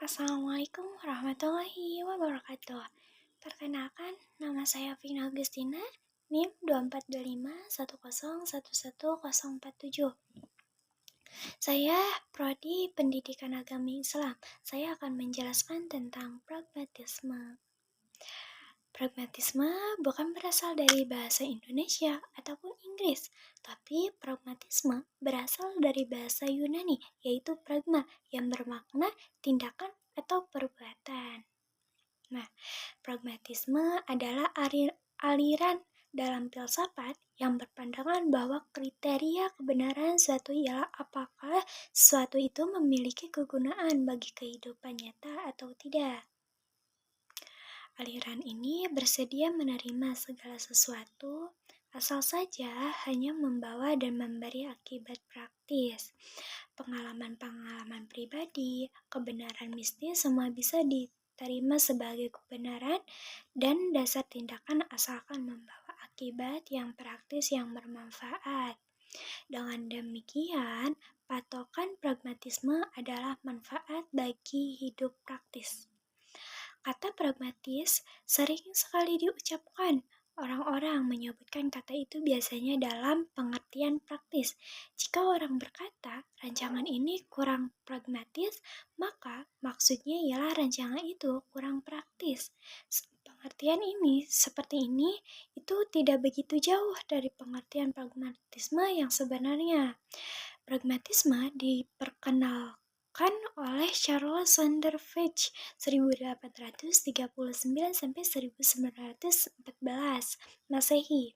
Assalamualaikum warahmatullahi wabarakatuh. Perkenalkan, nama saya Vina Agustina, NIM 242510111047. Saya Prodi Pendidikan Agama Islam. Saya akan menjelaskan tentang pragmatisme. Pragmatisme bukan berasal dari bahasa Indonesia ataupun Inggris, tapi pragmatisme berasal dari bahasa Yunani, yaitu pragma, yang bermakna tindakan atau perbuatan. Nah, pragmatisme adalah aliran dalam filsafat yang berpandangan bahwa kriteria kebenaran suatu ialah apakah sesuatu itu memiliki kegunaan bagi kehidupan nyata atau tidak. Aliran ini bersedia menerima segala sesuatu asal saja hanya membawa dan memberi akibat praktis. Pengalaman-pengalaman pribadi, kebenaran mistis semua bisa diterima sebagai kebenaran dan dasar tindakan asalkan membawa akibat yang praktis yang bermanfaat. Dengan demikian, patokan pragmatisme adalah manfaat bagi hidup praktis. Kata pragmatis sering sekali diucapkan. Orang-orang menyebutkan kata itu biasanya dalam pengertian praktis. Jika orang berkata, rancangan ini kurang pragmatis, maka maksudnya ialah rancangan itu kurang praktis. Pengertian ini, seperti ini, itu tidak begitu jauh dari pengertian pragmatisme yang sebenarnya. Pragmatisme diperkenalkan oleh Charles Sanders Peirce 1839-1914 Masehi.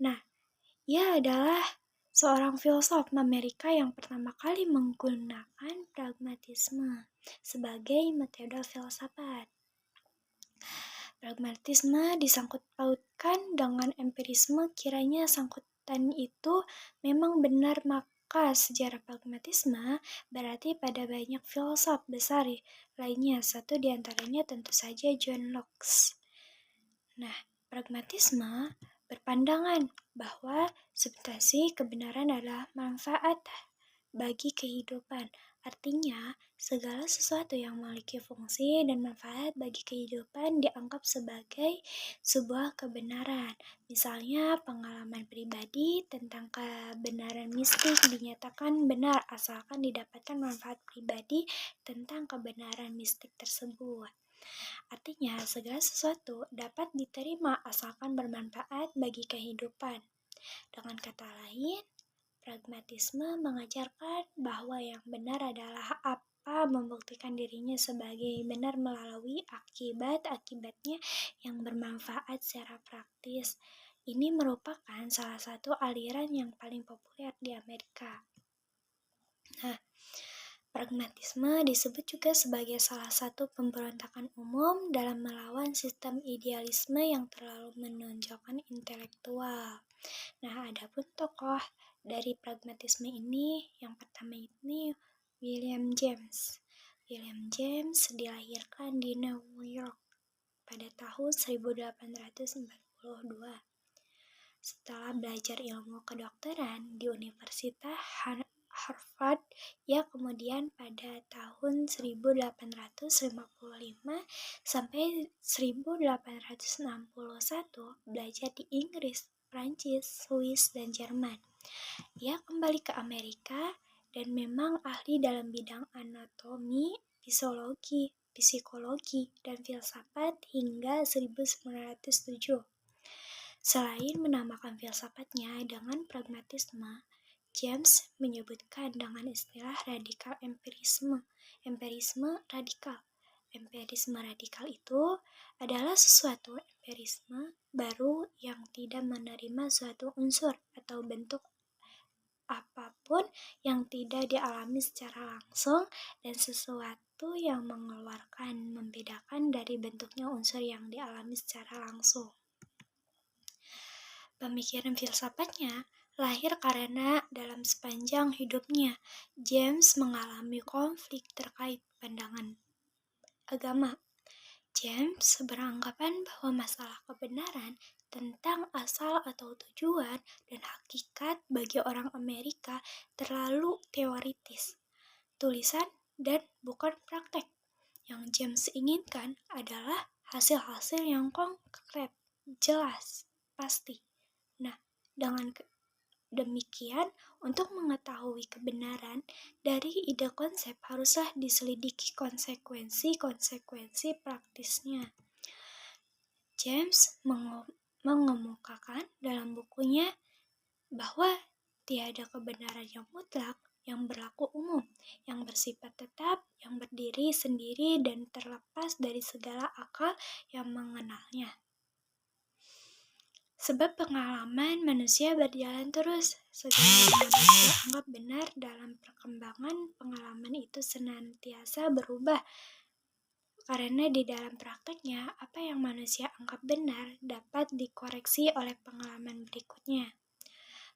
Nah, ia adalah seorang filsuf Amerika yang pertama kali menggunakan pragmatisme sebagai metode filsafat. Pragmatisme disangkut pautkan dengan empirisme, kiranya sangkutan itu memang benar, maka sejarah pragmatisme berarti pada banyak filsuf besar lainnya, satu diantaranya tentu saja John Locke. Nah, pragmatisme berpandangan bahwa substansi kebenaran adalah manfaat bagi kehidupan. Artinya, segala sesuatu yang memiliki fungsi dan manfaat bagi kehidupan dianggap sebagai sebuah kebenaran. Misalnya, pengalaman pribadi tentang kebenaran mistik dinyatakan benar asalkan didapatkan manfaat pribadi tentang kebenaran mistik tersebut. Artinya, segala sesuatu dapat diterima asalkan bermanfaat bagi kehidupan. Dengan kata lain, pragmatisme mengajarkan bahwa yang benar adalah apa membuktikan dirinya sebagai benar melalui akibat-akibatnya yang bermanfaat secara praktis. Ini merupakan salah satu aliran yang paling populer di Amerika. Nah, pragmatisme disebut juga sebagai salah satu pemberontakan umum dalam melawan sistem idealisme yang terlalu menonjolkan intelektual. Nah, adapun tokoh dari pragmatisme ini, yang pertama ini William James. William James dilahirkan di New York pada tahun 1842. Setelah belajar ilmu kedokteran di Universitas Harvard, ia kemudian pada tahun 1855 sampai 1861 belajar di Inggris, Prancis, Swiss, dan Jerman. Ia kembali ke Amerika dan memang ahli dalam bidang anatomi, psikologi, dan filsafat hingga 1907. Selain menamakan filsafatnya dengan pragmatisme, James menyebutkan dengan istilah radikal empirisme radikal. Empirisme radikal itu adalah suatu empirisme baru yang tidak menerima suatu unsur atau bentuk apapun yang tidak dialami secara langsung dan sesuatu yang membedakan dari bentuknya unsur yang dialami secara langsung. Pemikiran filsafatnya lahir karena dalam sepanjang hidupnya, James mengalami konflik terkait pandangan agama. James beranggapan bahwa masalah kebenaran tentang asal atau tujuan dan hakikat bagi orang Amerika terlalu teoritis, tulisan, dan bukan praktek. Yang James inginkan adalah hasil-hasil yang konkret, jelas, pasti. Nah, dengan demikian, untuk mengetahui kebenaran dari ide konsep haruslah diselidiki konsekuensi-konsekuensi praktisnya. James mengemukakan dalam bukunya bahwa tiada kebenaran yang mutlak, yang berlaku umum, yang bersifat tetap, yang berdiri sendiri dan terlepas dari segala akal yang mengenalnya. Sebab pengalaman manusia berjalan terus, segala yang manusia anggap benar dalam perkembangan pengalaman itu senantiasa berubah. Karena di dalam prakteknya, apa yang manusia anggap benar dapat dikoreksi oleh pengalaman berikutnya.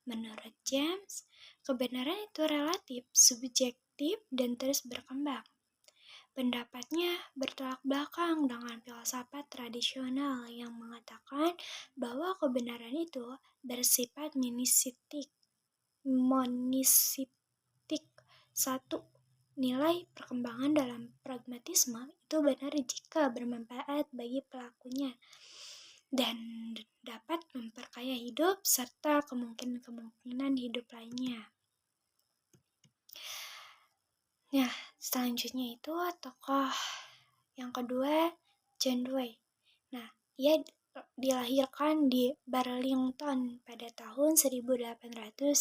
Menurut James, kebenaran itu relatif, subjektif, dan terus berkembang. Pendapatnya bertolak belakang dengan filsafat tradisional yang mengatakan bahwa kebenaran itu bersifat monistik. Satu, nilai perkembangan dalam pragmatisme itu benar jika bermanfaat bagi pelakunya dan dapat memperkaya hidup serta kemungkinan hidup lainnya. Nah, selanjutnya itu tokoh yang kedua, John Dewey. Nah, ia dilahirkan di Burlington pada tahun 1859.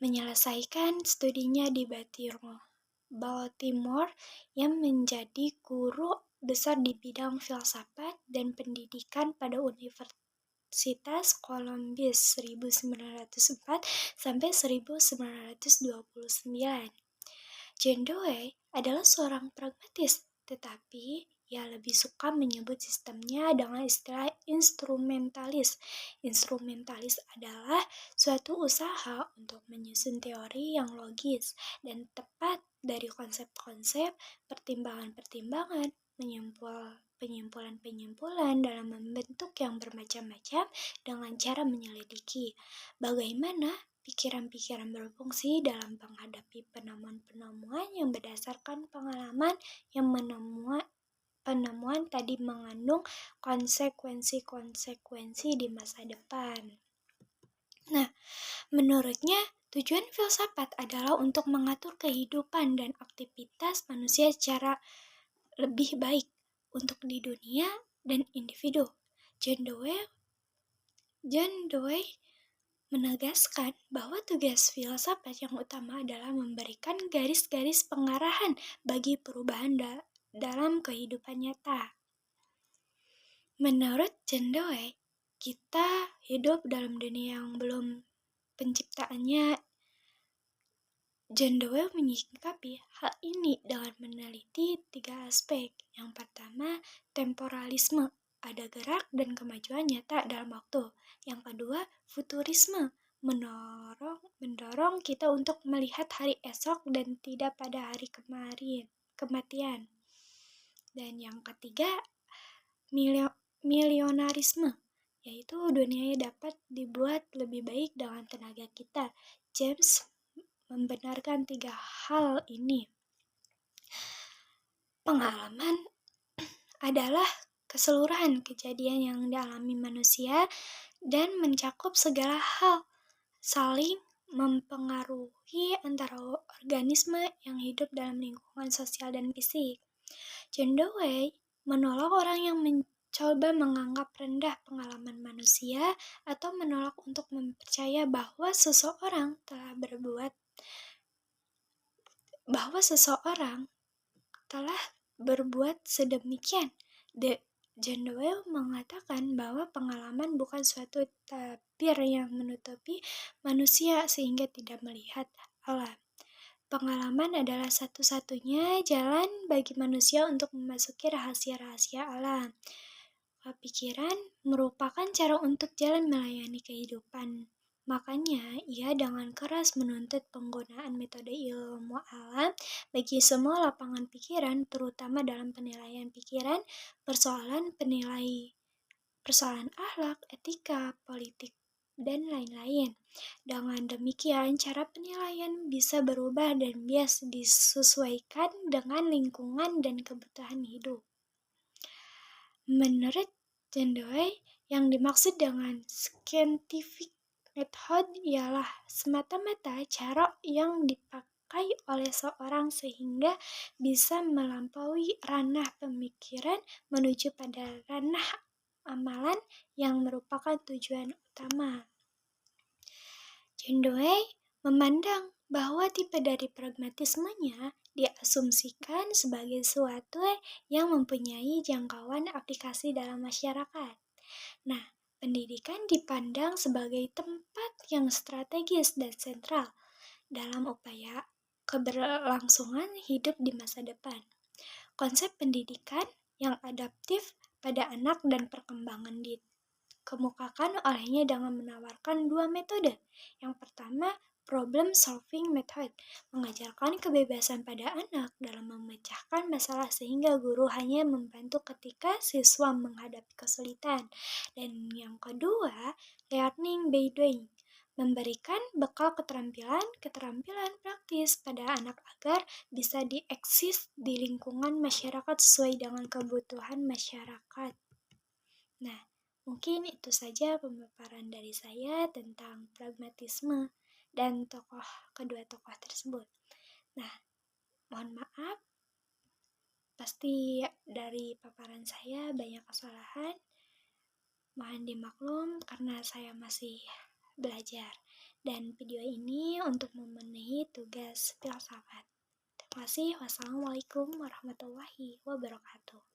Menyelesaikan studinya di Baltimore yang menjadi guru besar di bidang filsafat dan pendidikan pada Universitas Columbus 1904 sampai 1929. John Dewey adalah seorang pragmatis, tetapi ia lebih suka menyebut sistemnya dengan istilah instrumentalis. Instrumentalis adalah suatu usaha untuk menyusun teori yang logis dan tepat dari konsep-konsep, pertimbangan-pertimbangan, penyimpulan-penyimpulan dalam membentuk yang bermacam-macam dengan cara menyelidiki bagaimana pikiran-pikiran berfungsi dalam menghadapi penemuan-penemuan yang berdasarkan pengalaman yang penemuan tadi mengandung konsekuensi-konsekuensi di masa depan. Nah, menurutnya tujuan filsafat adalah untuk mengatur kehidupan dan aktivitas manusia secara lebih baik untuk di dunia dan individu. John Dewey menegaskan bahwa tugas filsafat yang utama adalah memberikan garis-garis pengarahan bagi perubahan dalam kehidupan nyata. Menurut John Dewey, kita hidup dalam dunia yang belum penciptaannya. John Dewey menyikapi hal ini dengan meneliti 3 aspek. Yang pertama, temporalisme, ada gerak dan kemajuan nyata dalam waktu. Yang kedua, futurisme, mendorong kita untuk melihat hari esok dan tidak pada hari kematian. Dan yang ketiga, milionarisme, yaitu dunianya dapat dibuat lebih baik dengan tenaga kita. James membenarkan 3 hal ini. Pengalaman adalah keseluruhan kejadian yang dialami manusia dan mencakup segala hal, saling mempengaruhi antara organisme yang hidup dalam lingkungan sosial dan fisik. John Dewey menolak orang yang mencoba menganggap rendah pengalaman manusia atau menolak untuk mempercaya bahwa seseorang telah berbuat sedemikian. John Dewey mengatakan bahwa pengalaman bukan suatu tabir yang menutupi manusia sehingga tidak melihat alam. Pengalaman adalah satu-satunya jalan bagi manusia untuk memasuki rahasia-rahasia alam. Pikiran merupakan cara untuk jalan melayani kehidupan. Makanya, ia dengan keras menuntut penggunaan metode ilmu alam bagi semua lapangan pikiran, terutama dalam penilaian pikiran, persoalan akhlak, etika, politik, dan lain-lain. Dengan demikian, cara penilaian bisa berubah dan bias disesuaikan dengan lingkungan dan kebutuhan hidup. Menurut Cendaway, yang dimaksud dengan scientific method ialah semata-mata cara yang dipakai oleh seorang sehingga bisa melampaui ranah pemikiran menuju pada ranah amalan yang merupakan tujuan utama. Cendaway memandang bahwa tipe dari pragmatismenya diasumsikan sebagai sesuatu yang mempunyai jangkauan aplikasi dalam masyarakat. Nah, pendidikan dipandang sebagai tempat yang strategis dan sentral dalam upaya keberlangsungan hidup di masa depan. Konsep pendidikan yang adaptif pada anak dan perkembangan dikemukakan olehnya dengan menawarkan dua metode. Yang pertama, problem solving method, mengajarkan kebebasan pada anak dalam memecahkan masalah sehingga guru hanya membantu ketika siswa menghadapi kesulitan. Dan yang kedua, learning by doing, memberikan bekal keterampilan praktis pada anak agar bisa dieksis di lingkungan masyarakat sesuai dengan kebutuhan masyarakat. Nah, mungkin itu saja pemaparan dari saya tentang pragmatisme dan kedua tokoh tersebut. Nah, mohon maaf, pasti dari paparan saya banyak kesalahan. Mohon dimaklum karena saya masih belajar. Dan video ini untuk memenuhi tugas filsafat. Terima kasih. Wassalamualaikum warahmatullahi wabarakatuh.